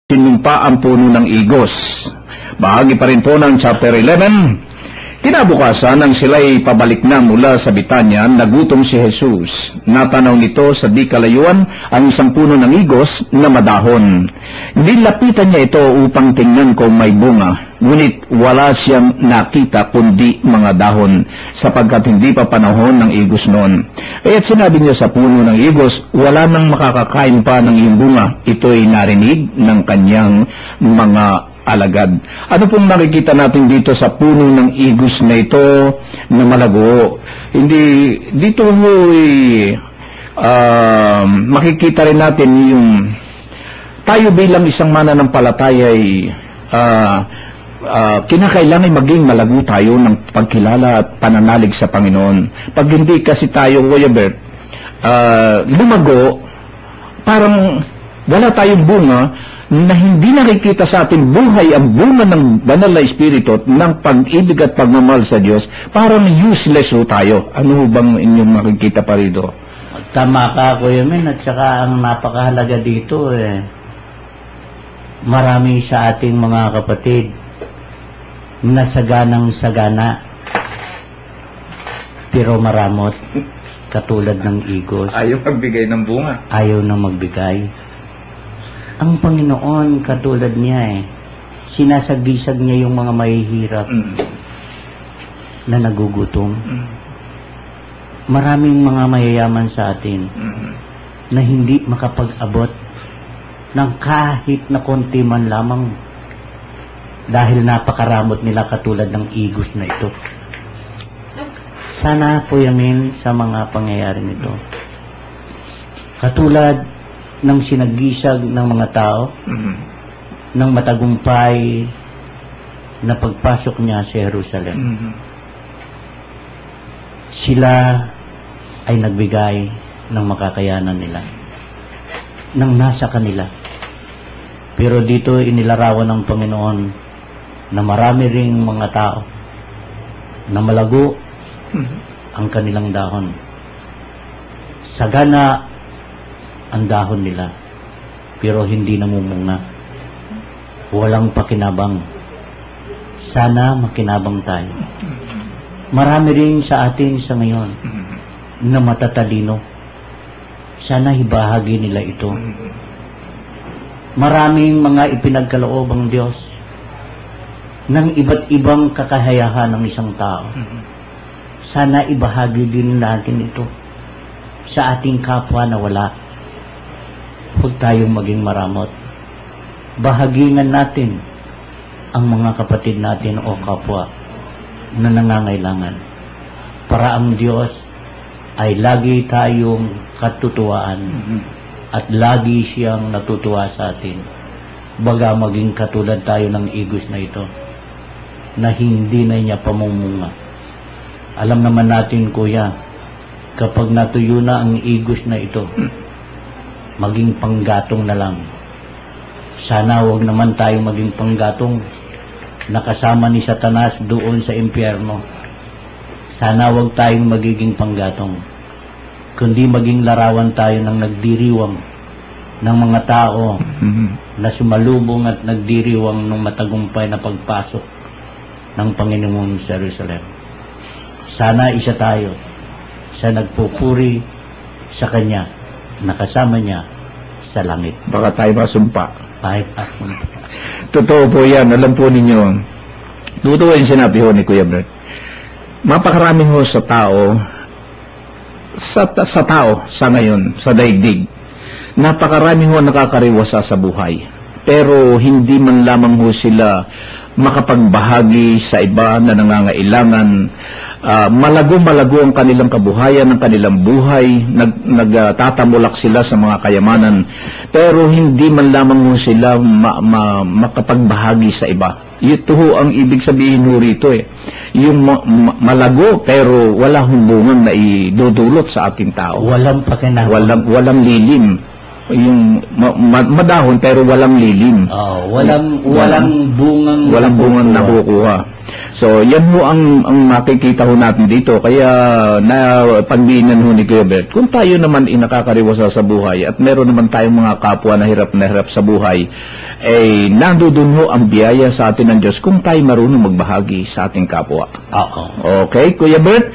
sinumpa ang puno ng igos. Bahagi pa rin po ng chapter 11. Kinabukasan nang sila'y pabalik na mula sa Betanya, nagutom si Jesus. Natanaw nito sa di kalayuan ang isang puno ng igos na madahon. Nilapitan niya ito upang tingnan kung may bunga. Ngunit wala siyang nakita kundi mga dahon, sapagkat hindi pa panahon ng igos noon. Kaya't sinabi niya sa puno ng igos, wala nang makakakain pa ng iyong bunga. Ito'y narinig ng kanyang mga alagad. Ano pong nakikita natin dito sa puno ng igos na ito na malago? Hindi, dito makikita rin natin yung tayo bilang isang mananampalataya ay kinakailangan maging malago tayo ng pagkilala at pananalig sa Panginoon. Pag hindi kasi tayo, Kuya Bert, lumago, parang wala tayong bunga, na hindi nakikita sa ating buhay ang bunga ng banal na espiritu at ng pag-ibig at pagmamahal sa Diyos, parang useless ho tayo. Ano bang inyong makikita pa rito? Tama ka, Kuya Min, at saka ang napakahalaga dito, marami sa ating mga kapatid na saganang-sagana, pero maramot, katulad ng igos. Ayaw magbigay ng bunga. Ayaw na magbigay. Ang Panginoon, katulad niya sinasag-gisag niya yung mga mahihirap na nagugutom. Maraming mga mayayaman sa atin na hindi makapag-abot ng kahit na konti man lamang dahil napakaramot nila katulad ng igos na ito. Sana po yamin sa mga pangyayari nito. Katulad ng sinagisag ng mga tao, ng matagumpay na pagpasok niya sa Jerusalem. Sila ay nagbigay ng makakayanan nila, ng nasa kanila. Pero dito inilarawan ng Panginoon na marami ring mga tao na malago ang kanilang dahon. Sagana ang dahon nila, pero hindi namumunga. Walang pakinabang. Sana makinabang tayo. Marami rin sa atin sa ngayon na matatalino. Sana ibahagi nila ito. Maraming mga ipinagkaloob ang Diyos ng iba't ibang kakayahan ng isang tao. Sana ibahagi din natin ito sa ating kapwa na wala. Huwag tayong maging maramot. Bahagingan natin ang mga kapatid natin o kapwa na nangangailangan para ang Diyos ay lagi tayong katutuwaan at lagi siyang natutuwa sa atin. Baga maging katulad tayo ng igos na ito na hindi na niya pamumunga. Alam naman natin, Kuya, kapag natuyo na ang igos na ito, maging panggatong na lang. Sana huwag naman tayo maging panggatong nakasama ni Satanas doon sa impyerno. Sana huwag tayong magiging panggatong, kundi maging larawan tayo ng nagdiriwang ng mga tao na sumalubong at nagdiriwang ng matagumpay na pagpasok ng Panginoon sa Jerusalem. Sana isa tayo sa nagpupuri sa Kanya, nakasama niya sa langit. Baka tayo masumpa. Totoo po yan. Alam po ninyo, totoo yung sinabi ho ni Kuya Brett. Mapakarami ho sa tao, sa tao sa ngayon, sa daigdig. Napakarami ho nakakariwasa sa buhay. Pero hindi man lamang ho sila makapagbahagi sa iba na nangangailangan. Malago-malago ang kanilang kabuhayan, ang kanilang buhay, nagtatamulak sila sa mga kayamanan, pero hindi man lamang sila makapagbahagi sa iba. Ito ho ang ibig sabihin ho rito yung malago pero wala hubungan na idudulot sa ating tao. Walang pakinabang. Walang lilim. Yung madahon pero walang lilim. Walang bungang nakukuha. So, yan ho ang makikita ho natin dito. Kaya, pagdiinan ho ni Kuya Bert, kung tayo naman nakakariwasa sa buhay at meron naman tayong mga kapwa na hirap sa buhay, nandudun ho ang biyaya sa atin ng Diyos kung tayo marunong magbahagi sa ating kapwa. Oo. Okay, Kuya Bert?